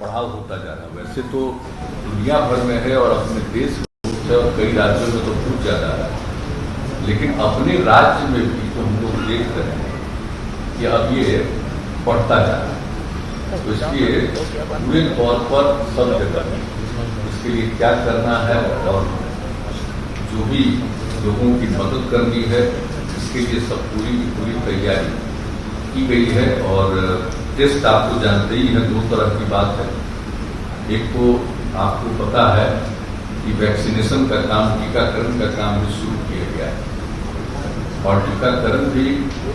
बढ़ाव होता जा रहा है। वैसे तो दुनिया भर में है और अपने देश में है और कई राज्यों में तो बहुत ज़्यादा है, लेकिन अपने राज्य में भी तो हम लोग देख रहे हैं कि अब ये बढ़ता जा रहा है। तो इसलिए पूरे तौर पर सब जगह इसके लिए क्या करना है और जो भी लोगों की मदद करनी है इसके लिए सब पूरी की पूरी तैयारी की गई है। और टेस्ट आप तो जानते ही हैं, दो तरह की बात है। एक तो आपको पता है कि वैक्सीनेशन का काम, टीकाकरण का काम भी शुरू किया गया है और टीकाकरण भी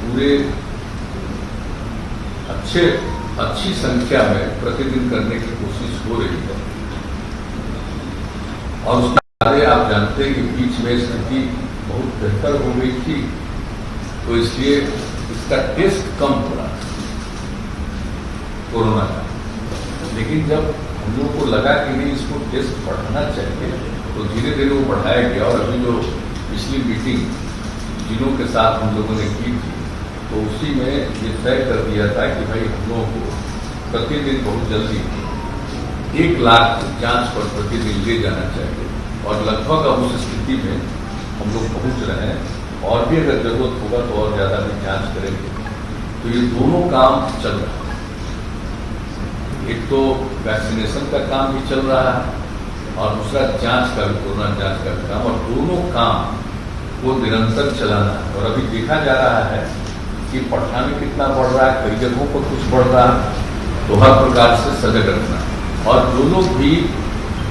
पूरे अच्छी संख्या में प्रतिदिन करने की कोशिश हो रही है। और उसके बाद आप जानते हैं कि बीच में स्थिति बहुत बेहतर हो गई थी, तो इसलिए इसका टेस्ट कम हो रहा है कोरोना का। लेकिन जब हम लोगों को लगा कि नहीं, इसको टेस्ट बढ़ाना चाहिए, तो धीरे धीरे वो बढ़ाया गया। और अभी जो पिछली मीटिंग जिलों के साथ हम लोगों ने की थी, तो उसी में ये तय कर दिया था कि भाई हम लोगों को प्रतिदिन बहुत जल्दी 1 लाख जांच पर प्रतिदिन ले जाना चाहिए। और लगभग अब उस स्थिति में हम लोग पहुंच रहे हैं और भी अगर जरूरत होगा तो और ज़्यादा भी जांच करेंगे। तो ये दोनों काम चल रहा है। एक तो वैक्सीनेशन का काम भी चल रहा है और दूसरा जांच का भी, कोरोना जांच का भी काम, और दोनों काम को निरंतर चलाना है। और अभी देखा जा रहा है कि पटना में कितना बढ़ रहा है, कई जगहों पर कुछ बढ़ रहा है, तो हर प्रकार से सजग रखना। और जो लोग भी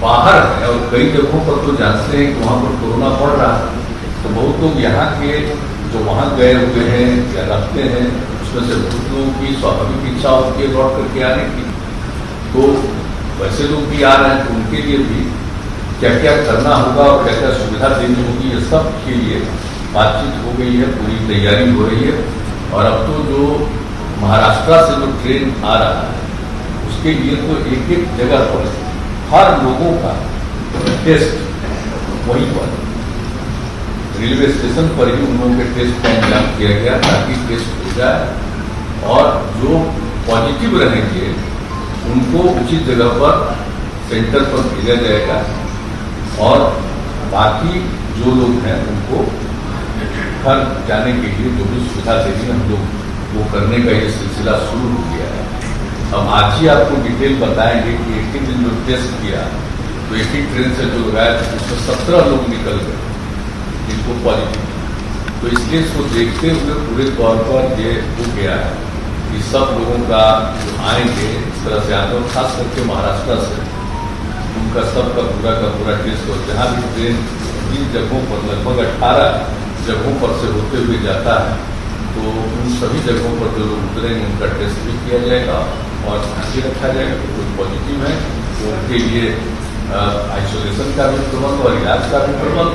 बाहर है और कई जगहों पर तो जानते हैं कि वहाँ पर कोरोना बढ़ रहा है, तो बहुत लोग यहाँ के जो वहाँ गए हुए हैं या रखते हैं, उसमें से बहुत लोगों की स्वाभाविक इच्छा होती है लौट करके आने की। तो वैसे लोग भी आ रहे हैं, तो उनके लिए भी क्या क्या करना होगा और क्या क्या सुविधा देनी होगी, ये सब के लिए बातचीत हो गई है, पूरी तैयारी हो रही है। और अब तो जो महाराष्ट्र से जो ट्रेन आ रहा है, उसके लिए तो एक एक जगह पर हर लोगों का टेस्ट वहीं पर रेलवे स्टेशन पर ही उन लोगों के टेस्ट का इंतजाम किया गया, ताकि टेस्ट हो जाए और जो पॉजिटिव रहेंगे उनको उचित जगह पर सेंटर पर भेजा जाएगा। और बाकी जो लोग हैं उनको घर जाने के लिए जो भी सुविधा देनी हम लोग वो करने का ये सिलसिला शुरू हो गया है। हम आज ही आपको डिटेल बताएंगे कि एक ही दिन जो टेस्ट किया, तो एक ही ट्रेन से जो लगाया था उसमें 17 लोग निकल गए जिनको पॉजिटिव। तो इसलिए इसको देखते हुए पूरे तौर पर ये हो गया है कि सब लोगों का जो आएंगे इस तरह से आते, और खास करके महाराष्ट्र से उनका सबका पूरा टेस्ट। और जहाँ भी ट्रेन जिन जगहों पर लगभग 18 जगहों पर से होते हुए जाता है, तो उन सभी जगहों पर जो लोग उतरेंगे उनका टेस्ट भी किया जाएगा और ध्यान भी रखा जाएगा कि कोई पॉजिटिव है तो उनके लिए आइसोलेशन का भी प्रबंध और इलाज का भी प्रबंध।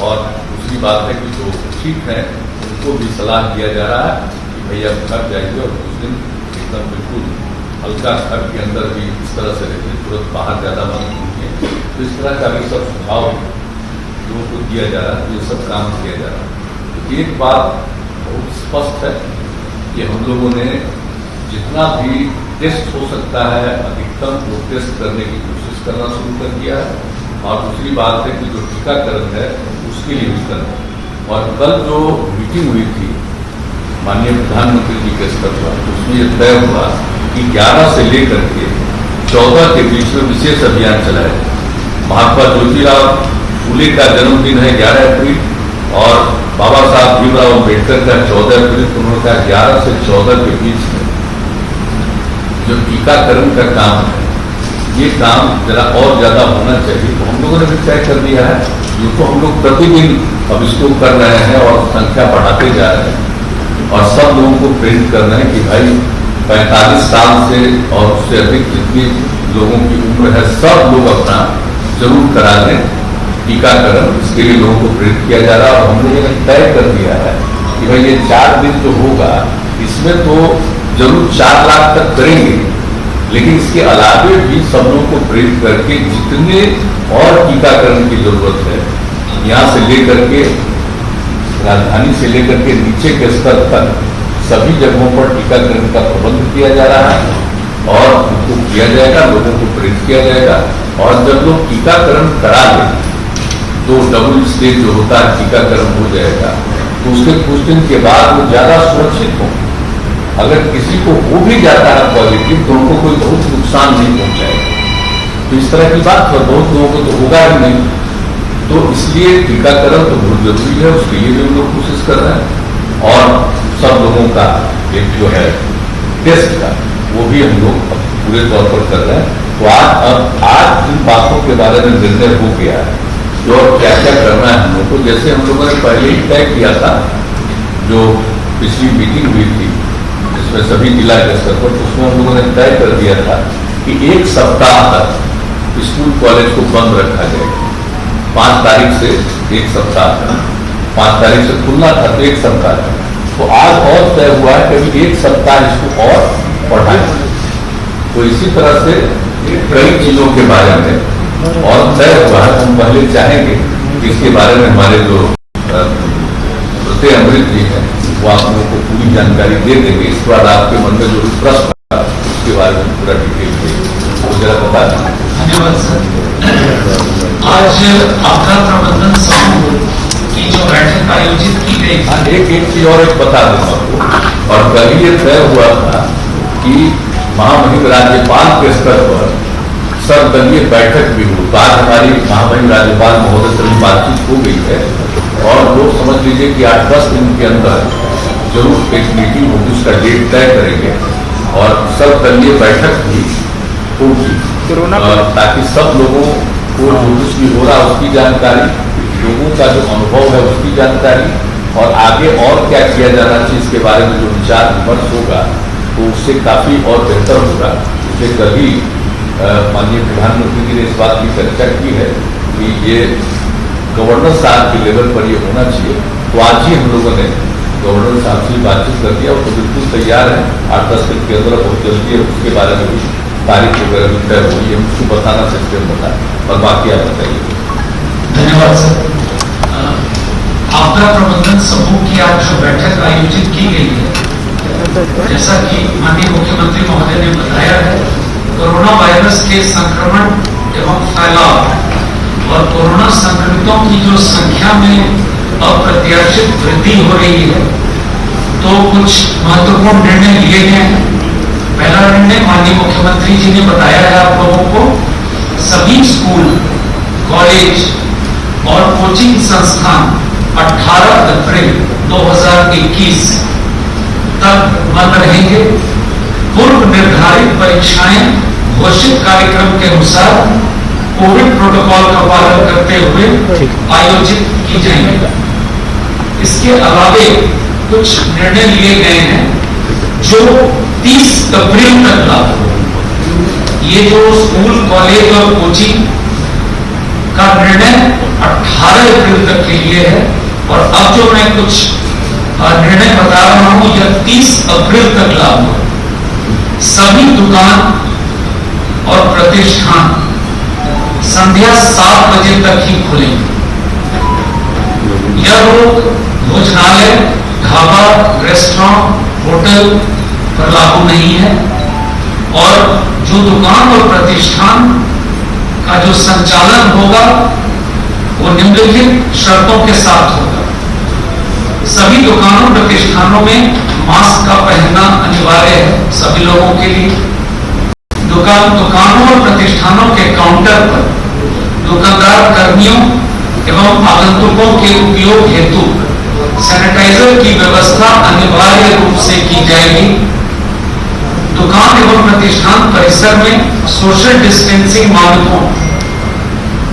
और दूसरी बात है कि जो ठीक है उनको भी सलाह दिया जा रहा है कि भैया घर जाइए और कुछ दिन एकदम बिल्कुल हल्का घर के अंदर भी इस तरह से रहते, तुरंत बाहर ज़्यादा मत घूमिए। तो इस तरह का भी सब सुझाव लोगों को दिया जा रहा है, ये सब काम किया जा रहा है। तो एक बात बहुत स्पष्ट है कि हम लोगों ने जितना भी टेस्ट हो सकता है अधिकतम वो टेस्ट करने की कोशिश करना शुरू कर दिया है। और दूसरी बात है कि जो टीकाकरण है उसके लिए भी करना। और कल जो मीटिंग हुई थी माननीय प्रधानमंत्री जी के स्तर पर, उसमें यह तय हुआ कि 11 से लेकर के 14 के बीच में विशेष अभियान चलाया। महात्मा ज्योतिराव फूले का जन्मदिन है 11 अप्रैल और बाबा साहब भीमराव अम्बेडकर का 14 अप्रैल। उन्होंने कहा 11 से 14 के बीच में जो टीकाकरण का काम है, ये काम जरा और ज्यादा होना चाहिए। तो हम लोगों ने भी तय कर दिया है, ये तो हम लोग प्रतिदिन अब इसको कर रहे हैं और संख्या बढ़ाते जा रहे हैं और सब लोगों को प्रेरित कर रहे हैं कि भाई 45 साल से और उससे अधिक जितनी लोगों की उम्र है सब लोग अपना जरूर करा लें टीकाकरण। इसके लिए लोगों को प्रेरित किया जा रहा है। और हम लोगों ने तय कर दिया है कि भाई ये 4 दिन जो होगा इसमें तो जरूर 4 लाख तक करेंगे, लेकिन इसके अलावे भी सब लोगों को प्रेरित करके जितने और टीकाकरण की जरूरत है, यहाँ से लेकर के राजधानी से लेकर के नीचे के स्तर तक सभी जगहों पर टीकाकरण का प्रबंध किया जा रहा है। और उनको किया जाएगा, लोगों को प्रेरित किया जाएगा। और जब लोग टीकाकरण करा लें तो डबल स्टेज जो होता है टीकाकरण हो जाएगा, तो उसके कुछ दिन के बाद वो ज्यादा सुरक्षित हो। अगर किसी को हो भी जाता है पॉजिटिव तो उनको कोई बहुत नुकसान नहीं पहुंचाएगा। तो इस तरह की बात है, बहुत लोगों को तो होगा ही नहीं। तो इसलिए टीकाकरण तो बहुत जरूरी है, उसके लिए भी हम लोग कोशिश कर रहे हैं। और सब लोगों का एक जो है टेस्ट का वो भी हम लोग पूरे तौर पर कर रहे हैं। तो आज इन बातों के बारे में निर्णय हो गया है जो क्या क्या करना है हम लोग को। जैसे हम लोगों ने पहले ही तय किया था, जो पिछली मीटिंग हुई थी जिसमें सभी जिला के स्तर पर, उसमें हम लोगों ने तय कर दिया था कि 1 सप्ताह तक स्कूल कॉलेज को बंद रखा जाएगा। 5 तारीख से 1 सप्ताह तक, 5 तारीख से खुलना था तो 1 सप्ताह तक। तो आज और तय हुआ है कि अभी 1 सप्ताह इसको और बढ़ाएं। तो इसी तरह से कई चीजों के बारे में और तय हुआ है। हम पहले चाहेंगे कि इसके बारे में हमारे जो प्रत्यय अमृत जी हैं वो आप लोगों को पूरी जानकारी दे देंगे। इसके बाद आपके मन में जो प्रश्न था उसके बारे में पूरा डिटेल देंगे, वो जरा बता दें। धन्यवाद सर। आज आपदा प्रबंधन समूह की जो बैठक आयोजित की गई, एक चीज और एक बता दूं आपको। और कल ये तय हुआ था कि महामहिम राज्यपाल के स्तर पर सर्वदलीय बैठक भी हुई। आज हमारी महामहिम राज्यपाल महोदय से बातचीत हो गई है और लोग समझ लीजिए कि 8-10 दिन के अंदर जरूर एक मीटिंग होगी, उसका डेट तय करेंगे और सर्वदलीय बैठक भी होगी, ताकि सब लोगों को जो कुछ भी हो रहा है उसकी जानकारी, लोगों का जो अनुभव है उसकी जानकारी और आगे और क्या किया जाना चाहिए इसके बारे में जो विचार विमर्श होगा तो उससे काफी और बेहतर होगा। इसलिए कभी माननीय प्रधानमंत्री जी ने इस बात की चर्चा की है कि ये गवर्नर साहब के लेवल पर ये होना चाहिए। तो आज ही हम लोगों ने गवर्नर साहब से बातचीत कर दिया और तो बिल्कुल तैयार है। 8-10 दिन के अंदर बहुत जल्दी है, उसके बारे में भी तारीख वगैरह भी तय हुई है, उसको बताना सकते हैं बताएं और बाकी आप बताइए। धन्यवाद सर। आपदा प्रबंधन समूह की आज जो बैठक आयोजित की गई है, जैसा कि माननीय मुख्यमंत्री महोदय ने बताया है, कोरोना वायरस के संक्रमण एवं फैलाव और कोरोना संक्रमितों की जो संख्या में अप्रत्याशित वृद्धि हो रही है, तो कुछ महत्वपूर्ण निर्णय लिए गए हैं। पहला निर्णय माननीय मुख्यमंत्री जी ने बताया है आप लोगों को, सभी स्कूल, कॉलेज और कोचिंग संस्थान 18 अप्रैल 2021 तक बंद रहेंगे। पूर्व निर्धारित परीक्षाएं घोषित कार्यक्रम के अनुसार कोविड प्रोटोकॉल का पालन करते हुए आयोजित की जाएंगी। इसके अलावे कुछ निर्णय लिए गए हैं जो 30 अप्रैल तक लागू होंगे। ये जो स्कूल, कॉलेज और कोचिंग का निर्णय 18 अप्रैल तक के लिए है और अब जो मैं कुछ निर्णय बता रहा हूं यह 30 अप्रैल तक लागू है। सभी दुकान और प्रतिष्ठान संध्या 7 बजे तक ही खुलेंगे। यह रोक भोजनालय, ढाबा, रेस्टोरेंट, होटल पर लागू नहीं है और जो दुकान और प्रतिष्ठान का जो संचालन होगा वो निम्नलिखित शर्तों के साथ होगा। सभी दुकानों प्रतिष्ठानों में मास्क का पहनना अनिवार्य है सभी लोगों के लिए। दुकानों और प्रतिष्ठानों के काउंटर पर दुकानदार कर्मियों एवं आगंतुकों के उपयोग हेतु सैनिटाइजर की व्यवस्था अनिवार्य रूप से की जाएगी। दुकान एवं प्रतिष्ठान परिसर में सोशल डिस्टेंसिंग मानकों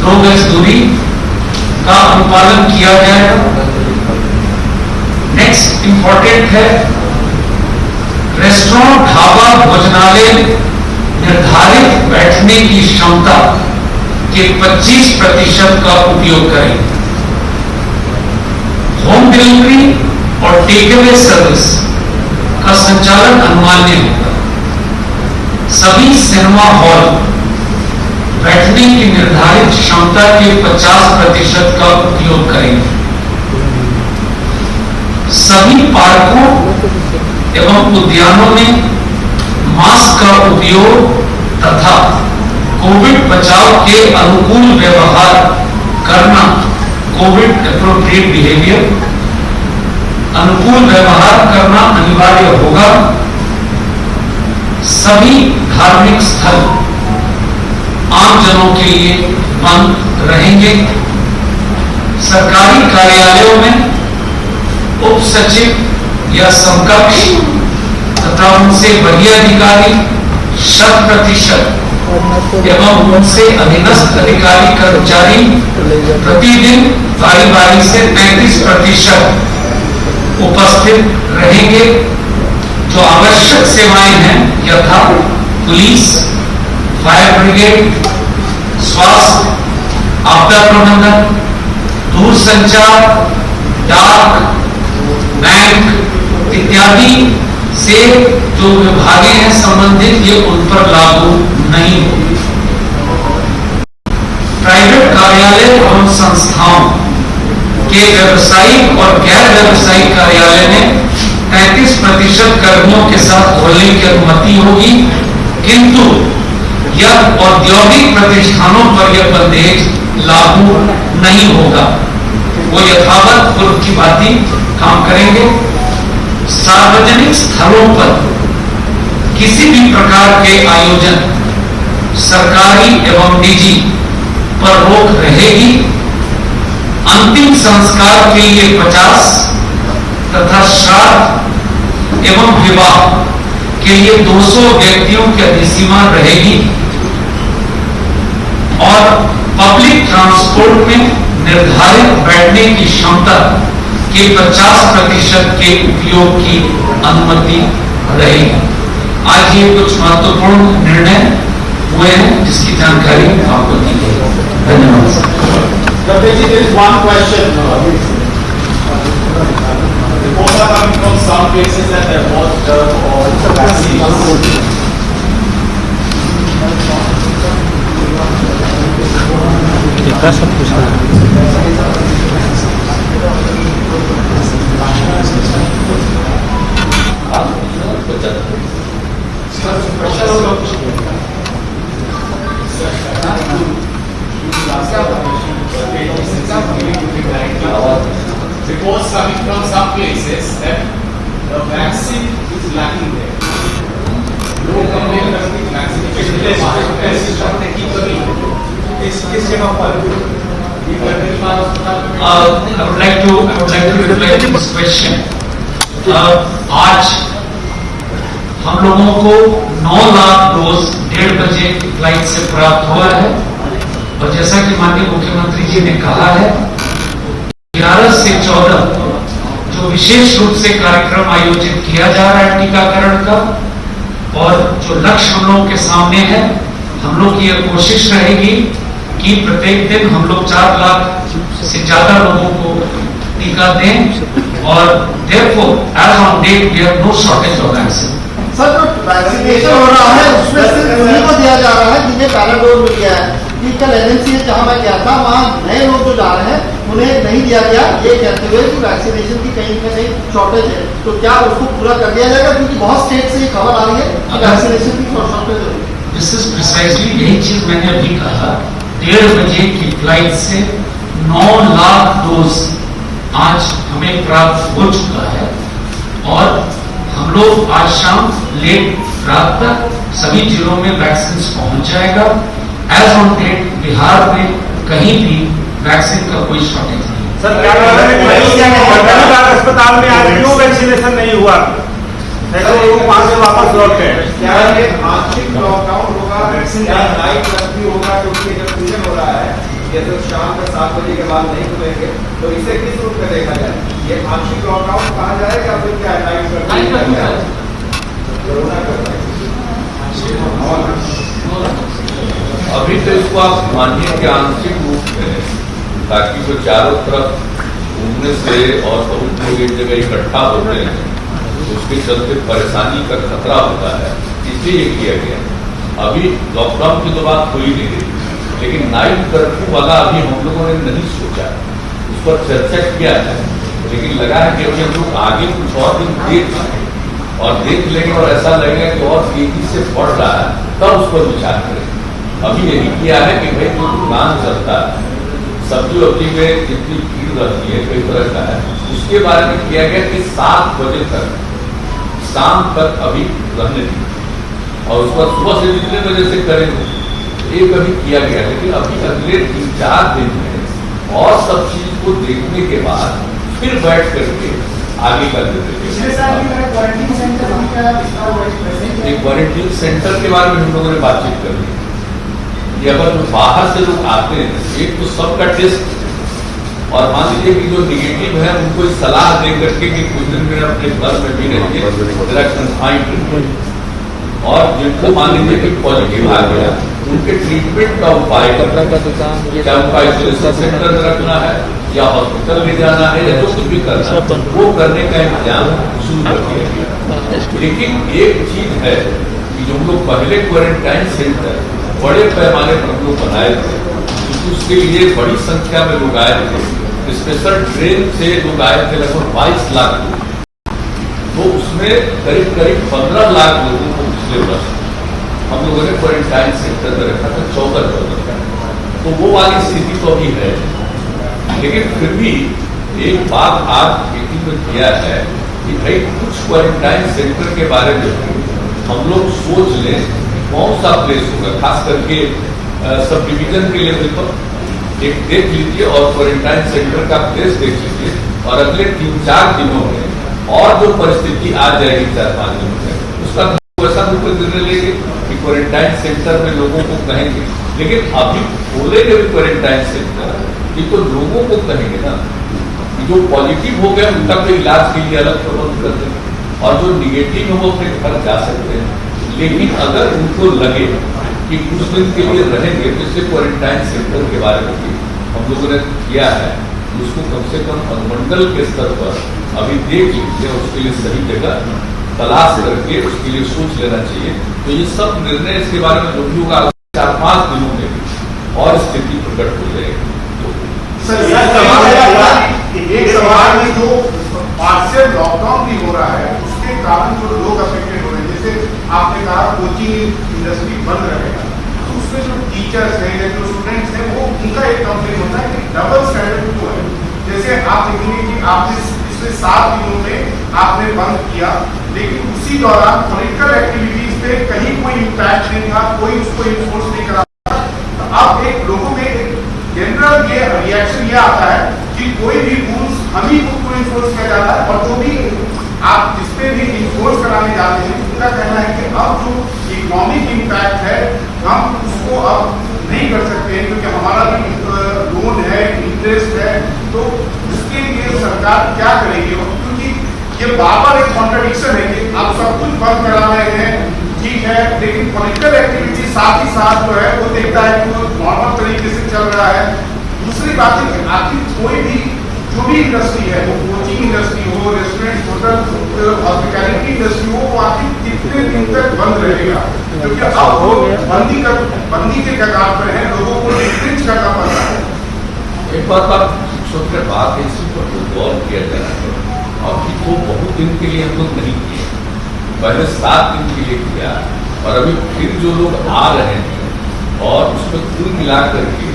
2 गज दूरी का अनुपालन किया जाएगा। नेक्स्ट इंपॉर्टेंट है, रेस्टोरेंट, ढाबा, भोजनालय निर्धारित बैठने की क्षमता के 25% का उपयोग करें। होम डिलीवरी और टेक अवे सर्विस का संचालन अनिवार्य होगा। सभी सिनेमा हॉल बैठने की निर्धारित क्षमता के 50% का उपयोग करेंगे। सभी पार्कों एवं उद्यानों में मास्क का उपयोग तथा कोविड बचाव के अनुकूल व्यवहार करना, कोविड एप्रोप्रिएट बिहेवियर, अनुकूल व्यवहार करना अनिवार्य होगा। सभी धार्मिक स्थल आम जनों के लिए बंद रहेंगे। सरकारी कार्यालयों में उप सचिव या समकक्ष तथा उनसे वरीय अधिकारी 100% एवं उनसे अधीनस्थ अधिकारी कर्मचारी प्रतिदिन बारी बारी से 35% उपस्थित रहेंगे। जो आवश्यक सेवाएं हैं यथा पुलिस, फायर ब्रिगेड, स्वास्थ्य, आपदा प्रबंधन, दूरसंचार, डाक, बैंक इत्यादि से जो विभागें हैं संबंधित, ये उन पर लागू नहीं होगी। प्राइवेट कार्यालय एवं संस्थाओं के व्यावसायिक और गैर व्यावसायिक कार्यालय में 33% कर्मियों के साथ खोलने की अनुमति होगी, किंतु यह औद्योगिक प्रतिष्ठानों पर यह बंदेज लागू नहीं होगा। वो यथावत पूर्व की भांति काम करेंगे। सार्वजनिक स्थलों पर किसी भी प्रकार के आयोजन, सरकारी एवं निजी, पर रोक रहेगी। अंतिम संस्कार के लिए 50 तथा श्राद्ध एवं विवाह के लिए 200 व्यक्तियों की अधिसीमा रहेगी और पब्लिक ट्रांसपोर्ट में निर्धारित बैठने की क्षमता के 50% के उपयोग की अनुमति रहेगी। आज ये कुछ महत्वपूर्ण निर्णय हुए हैं जिसकी जानकारी आपको दी गई। धन्यवाद। There is one question. Reports are coming from some places that there was vaccine. कितना सब कुछ Reports coming from some places that the vaccine is lacking there. लोग कंप्लेन करते हैं वैक्सीनेशन की कमी किस जगह पर I would like to reply to this question. आज हम लोगों को 9 लाख डोज 1:30 बजे फ्लाइट से प्राप्त हुआ है और जैसा कि माननीय मुख्यमंत्री जी ने कहा है 11 से 14 जो विशेष रूप से कार्यक्रम आयोजित किया जा रहा है टीकाकरण का, और जो लक्ष्य हम लोगों के सामने है, हम लोग की यह कोशिश रहेगी कि प्रत्येक दिन हम लोग 4 लाख से ज्यादा लोगों को टीका दें और therefore as on date we have no shortage of vaccine. Sir जो वैक्सीनेशन हो रहा है उसमें सिर्फ उन्हीं को दिया जा रहा है जिन्हें पहला डोज मिल गया है। कल एजेंसी जहां मैं गया था वहाँ नए लोग जो जा रहे हैं उन्हें नहीं दिया गया, ये कहते हुए कि वैक्सीनेशन की कहीं ना कहीं शॉर्टेज है। तो क्या उसको पूरा कर दिया जाएगा, क्योंकि बहुत स्टेट से ये खबर आ रही है कि वैक्सीनेशन की शॉर्टेज है। दिस इज प्रिसाइसली यही चीज मैंने अभी कहा, 1:30 बजे की फ्लाइट से 9 लाख डोज आज हमें प्राप्त हो चुका है और हम लोग आज शाम लेट रात तक सभी जिलों में वैक्सीन पहुंच जाएगा। एज ऑन डेट बिहार में कहीं भी वैक्सीन का कोई शॉर्टेज नहीं। सर क्या अस्पताल में आज क्यों वैक्सीनेशन नहीं हुआ? वहां से वापस लौट गए। क्या ये आंशिक लॉकडाउन होगा, वैक्सीन या नाइट कर्फ्यू होगा, क्योंकि जब सीजन हो रहा है ये तो शाम के 7 बजे के बाद नहीं खुलेंगे, तो इसे किस रूप में देखा जाए? ये आंशिक लॉकडाउन कहा जाए या फिर क्या नाइट कर्फ्यू? अभी तो इसको आप मानिए कि आंशिक रूप में, ताकि वो चारों तरफ घूमने से और बहुत लोग एक जगह इकट्ठा होते हैं उसके चलते परेशानी का खतरा होता है, इसलिए ये किया गया। अभी लॉकडाउन की तो बात हो ही नहीं रही, लेकिन नाइट कर्फ्यू वाला अभी हम लोगों ने नहीं सोचा, उस पर चर्चा किया है, लेकिन लगा है कि हम लोग आगे कुछ और दिन देख पाए और देख लेंगे और ऐसा लगेगा कि और तेजी से बढ़ रहा है, तब उस पर विचार करें। अभी यही किया है कि भाई जो दुकान चलता है, सब्जी वब्जी में जितनी भीड़ रहती है कई तरह का है, उसके बारे में किया गया कि 7 बजे तक शाम तक अभी रहने दी और उसका सुबह से जितने बजे से करेंगे ये कभी किया गया। लेकिन अभी अगले 3-4 दिन में और सब चीज को देखने के बाद फिर बैठ करके आगे कर देते। एक क्वारंटीन सेंटर के बारे में हम लोगों ने बातचीत कर ली कि अगर जो बाहर से लोग आते हैं, एक तो सबका टेस्ट, और मान लीजिए कि जो निगेटिव है उनको सलाह दे करके कि कुछ दिन में अपने घर में भी रहिए, और जिनको मान लीजिए कि पॉजिटिव आ गया उनके ट्रीटमेंट का उपाय करना, क्या उनका आइसोलेशन सेंटर में रखना है या हॉस्पिटल ले जाना है या जो कुछ भी करना है वो करने का इंतजाम शुरू कर दिया गया। लेकिन एक चीज है कि जो हम लोग पहले क्वारंटाइन सेंटर बड़े पैमाने पर हम लोग बनाए थे, क्योंकि उसके लिए बड़ी संख्या में लोग आए थे, स्पेशल ट्रेन से लोग आए थे लगभग 22 लाख लोग, तो उसमें करीब 15 लाख लोगों को पिछले वर्ष हम लोगों ने क्वारंटाइन सेंटर में रखा था 14 का। तो वो वाली स्थिति तो अभी है, लेकिन फिर भी एक बात आज मीटिंग में किया है कि भाई कुछ क्वारंटाइन सेंटर के बारे में हम लोग सोच लें कौन सा प्लेस होगा, खास करके सब डिवीजन के लेवल पर एक देख लीजिए और क्वारंटाइन सेंटर का प्लेस देख लीजिए, और अगले 3-4 दिनों में और जो परिस्थिति आ जाएगी 4-5 दिनों में उसका ऐसा बिल्कुल निर्णय लेंगे कि क्वारंटाइन सेंटर में लोगों को कहेंगे। लेकिन अभी खोलेंगे भी क्वारंटाइन सेंटर, ये तो लोगों को कहेंगे ना कि जो पॉजिटिव हो गया उनका तो इलाज के लिए अलग प्रबंध कर देंगे और जो निगेटिव है वो अपने घर जा सकते हैं। लेकिन अगर उनको लगे कि कुछ दिन के लिए रहेंगे, जैसे क्वारंटाइन सेंटर के बारे में भी हम लोगों ने किया है, उसको कम से कम अनुमंडल के स्तर पर अभी देख लीजिए, उसके लिए सही जगह तलाश करके उसके लिए सोच लेना चाहिए। तो ये सब निर्णय इसके बारे में जो भी होगा 4-5 दिनों में और स्थिति प्रकट हो जाएगी। सर एक सवाल में जो पार्शियल लॉकडाउन भी हो रहा है उसके कारण जो लोग अफेक्टेड हो रहे हैं, जैसे आपने कहा कोचिंग इंडस्ट्री बंद रहेगा, तो उसमें जो टीचर्स हैं या जो स्टूडेंट्स हैं वो उनका एक कंप्लेन होता है कि डबल स्टैंडर्ड क्यों है। जैसे आप देखेंगे कि आपने पिछले 7 दिनों में आपने बंद किया, लेकिन उसी दौरान पॉलिटिकल एक्टिविटीज पे कहीं कोई इम्पैक्ट नहीं था, कोई उसको इन्फोर्स नहीं करा। तो अब एक लोगों में जनरल ये रिएक्शन ये आता है कि कोई भी रूल्स हम ही को इन्फोर्स किया जाता है, और जो भी आप जिसपे भी इन्फोर्स कराने जाते हैं उनका कहना है कि अब जो इकोनॉमिक इम्पैक्ट है हम उसको अब नहीं कर सकते हैं, क्योंकि हमारा भी लोन है, इंटरेस्ट है, तो उसके लिए सरकार क्या करेगी। क्योंकि ये बार-बार एक कॉन्ट्रडिक्शन है कि आप सब कुछ बंद करा रहे हैं, ठीक है, लेकिन पॉलिटिकल एक्टिविटी साथ ही साथ जो है वो देखता है कि वो नॉर्मल तरीके से चल रहा है। दूसरी बात है कि आखिर कोई भी जो भी इंडस्ट्री है, वो कोचिंग इंडस्ट्री हो, रेस्टोरेंट, होटल, हॉस्पिटैलिटी इंडस्ट्री हो, वो आखिर कितने दिन तक बंद रहेगा, क्योंकि अब वो बंदी के कगार पर है, लोगों को रिस्ट्रिक्ट करना पड़ रहा है। एक बात आप छोड़कर बात है, इसी पर गौर किया जाना है। अभी तो बहुत दिन के लिए हम लोग नहीं किए, पहले 7 दिन के लिए किया, और अभी फिर जो लोग आ रहे हैं और उसमें कुल मिलाकर के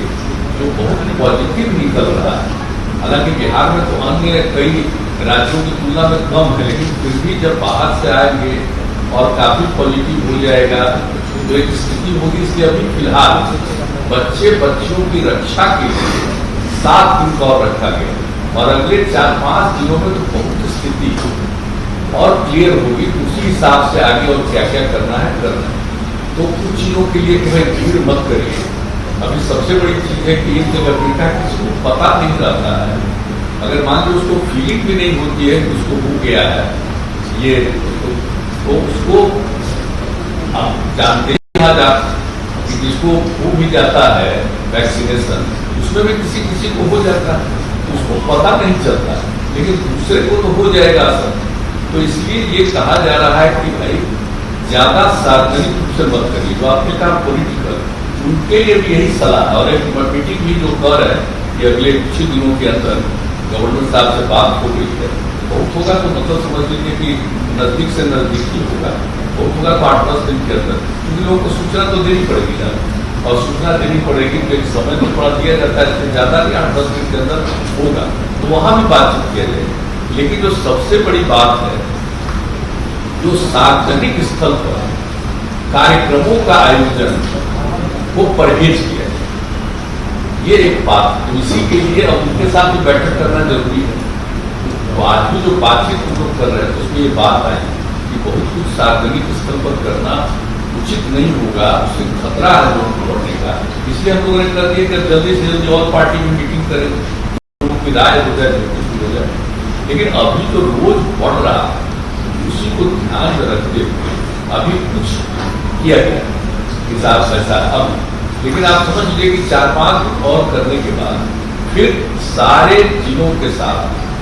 जो बहुत पॉजिटिव निकल रहा है, हालांकि बिहार में तो अन्य कई राज्यों की तुलना में कम है, लेकिन फिर भी जब बाहर से आएंगे और काफी पॉजिटिव हो जाएगा तो एक स्थिति होगी। इसलिए अभी फिलहाल बच्चों की रक्षा के लिए 7 दिन का और रखा गया, और अगले 4-5 दिनों में तो बहुत स्थिति और क्लियर होगी, उसी हिसाब से आगे और क्या क्या करना है करना है। तो कुछ चीजों के लिए कि भाई भीड़ मत करिए। अभी सबसे बड़ी चीज है कि एक जगह बेटा किसी को पता नहीं रहता है, अगर मान लो उसको फीलिंग भी नहीं होती है कि उसको हो गया है ये, तो उसको आप जानते हैं कि जिसको हो भी जाता है वैक्सीनेशन, उसमें भी किसी को हो जाता है, उसको पता नहीं चलता, लेकिन दूसरे को तो हो जाएगा असर। तो इसलिए ये कहा जा रहा है कि भाई ज्यादा सार्वजनिक रूप से मत करिए। जो आपने कहा पॉलिटिकल, उनके लिए भी यही सलाह है, और एक मीटिंग भी जो कर है कि अगले कुछ दिनों के अंदर गवर्नर साहब से बात हो गई है बहुत होगा तो मतलब समझ लीजिए कि नजदीक से नजदीक ही होगा, बहुत होगा तो 8-10 दिन के अंदर, क्योंकि लोगों को सूचना तो देनी पड़ेगी ना, और सूचना देनी पड़ेगी तो एक समय तो थोड़ा दिया जाता है, इससे ज्यादा नहीं 8-10 दिन के अंदर होगा, तो वहां भी बातचीत किया जाएगी। लेकिन जो सबसे बड़ी बात है, जो सार्वजनिक स्थल पर कार्यक्रमों का आयोजन वो परहेज किया जाए, ये एक बात, तो इसी के लिए अब उनके साथ भी बैठक करना जरूरी है। तो आज भी जो बातचीत हम लोग कर रहे हैं तो उसमें ये बात आई कि बहुत कुछ सार्वजनिक स्थल पर करना उचित नहीं होगा, उससे खतरा है लोगों को बढ़ने का, इसलिए हम लोगों ने कर दिया कि जल्दी से जल्दी और पार्टी में मीटिंग करें, विदाई हो जाए, जो कुछ भी हो जाए। लेकिन अभी जो रोज बढ़ रहा है उसी को ध्यान में रखते हुए अभी कुछ किया गया हिसाब से ऐसा अब, लेकिन आप समझ लीजिए कि 4-5 दिन और करने के बाद फिर सारे जिलों के साथ,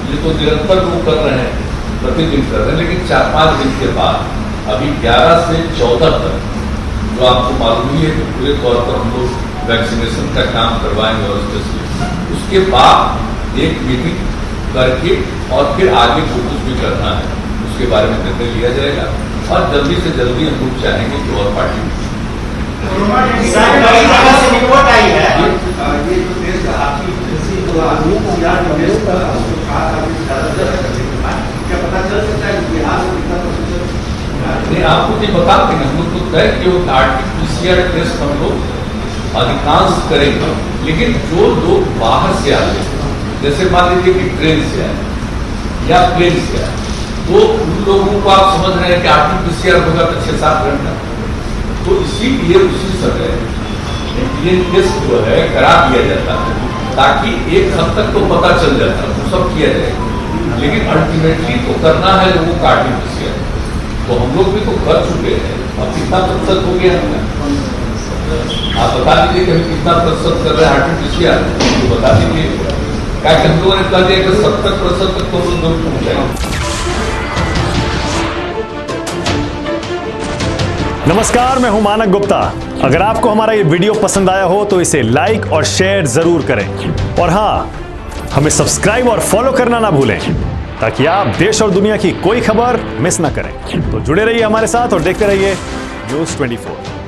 ये तो निरंतर वो कर रहे हैं, प्रतिदिन कर रहे हैं, लेकिन 4-5 दिन के बाद अभी 11 से 14 तक जो आपको मालूम ही है कि पूरे तौर पर हम लोग वैक्सीनेशन का काम करवाएंगे और उसके बाद एक मीटिंग करके और फिर आगे जो कुछ भी करना है उसके बारे में निर्णय लिया जाएगा, और जल्दी से जल्दी हम लोग चाहेंगे कि और पार्टी रिपोर्ट आई है, ये जो देश आपकी क्या पता चल सकता है बिहार में कितना प्रतिशत? नहीं, आपको ये बता देंगे, हम लोग तो तय कि वो RT-PCR टेस्ट हम लोग अधिकांश करेंगे, लेकिन जो लोग बाहर से आते हैं, जैसे मान लीजिए कि ट्रेन से आए या प्लेन से आए, तो उन लोगों को आप समझ रहे हैं कि RT-PCR होगा तो 6-7 घंटा, तो इसीलिए उसी समय एंटीजन टेस्ट जो है करा दिया जाता है, ताकि एक हद तक तो पता चल जाता है, वो सब किया जाएगा, लेकिन अल्टीमेटली तो करना है लोगों का RT-PCR, तो हम लोग भी तो कर चुके हैं। अब कितना प्रतिशत हो गया हमने, आप बता दीजिए कि हम कितना प्रतिशत कर रहे हैं RT-PCR, तो बता दीजिए, क्या हम लोगों ने कह दिया कि 70% तक तो हम लोग पहुंच जाएंगे। नमस्कार, मैं हूं मानक गुप्ता। अगर आपको हमारा ये वीडियो पसंद आया हो तो इसे लाइक और शेयर जरूर करें, और हाँ, हमें सब्सक्राइब और फॉलो करना ना भूलें ताकि आप देश और दुनिया की कोई खबर मिस ना करें। तो जुड़े रहिए हमारे साथ और देखते रहिए News 24।